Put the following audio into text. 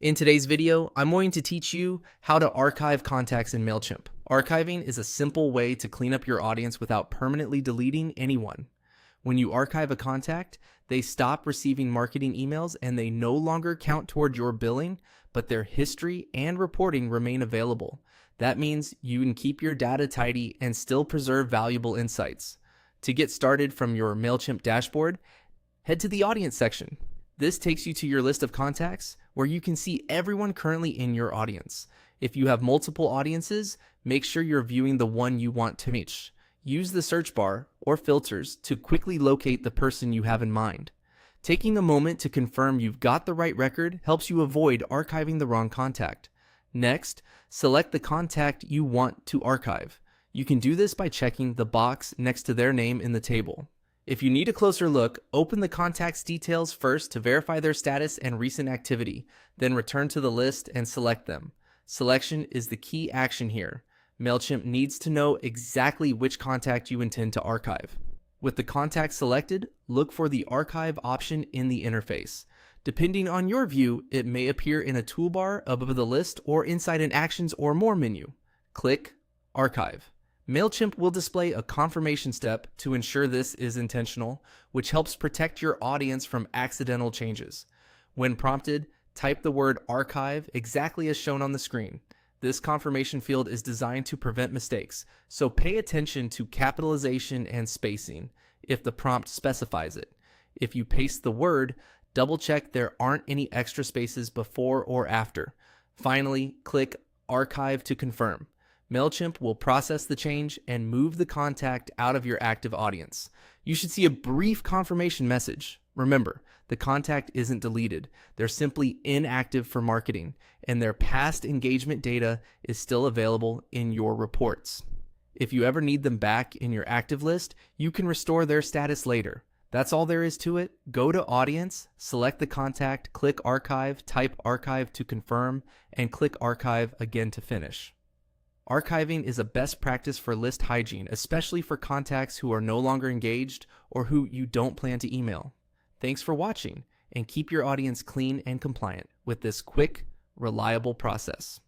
In today's video, I'm going to teach you how to archive contacts in Mailchimp. Archiving is a simple way to clean up your audience without permanently deleting anyone. When you archive a contact, they stop receiving marketing emails and they no longer count toward your billing, but their history and reporting remain available. That means you can keep your data tidy and still preserve valuable insights. To get started from your Mailchimp dashboard, head to the audience section. This takes you to your list of contacts where you can see everyone currently in your audience. If you have multiple audiences, make sure you're viewing the one you want to reach. Use the search bar or filters to quickly locate the person you have in mind. Taking a moment to confirm you've got the right record helps you avoid archiving the wrong contact. Next, select the contact you want to archive. You can do this by checking the box next to their name in the table. If you need a closer look, open the contact's details first to verify their status and recent activity, then return to the list and select them. Selection is the key action here. Mailchimp needs to know exactly which contact you intend to archive. With the contact selected, look for the archive option in the interface. Depending on your view, it may appear in a toolbar above the list or inside an Actions or More menu. Click Archive. Mailchimp will display a confirmation step to ensure this is intentional, which helps protect your audience from accidental changes. When prompted, type the word archive exactly as shown on the screen. This confirmation field is designed to prevent mistakes, so pay attention to capitalization and spacing if the prompt specifies it. If you paste the word, double check there aren't any extra spaces before or after. Finally, click Archive to confirm. Mailchimp will process the change and move the contact out of your active audience. You should see a brief confirmation message. Remember, the contact isn't deleted. They're simply inactive for marketing, and their past engagement data is still available in your reports. If you ever need them back in your active list, you can restore their status later. That's all there is to it. Go to Audience, select the contact, click Archive, type Archive to confirm, and click Archive again to finish. Archiving is a best practice for list hygiene, especially for contacts who are no longer engaged or who you don't plan to email. Thanks for watching, and keep your audience clean and compliant with this quick, reliable process.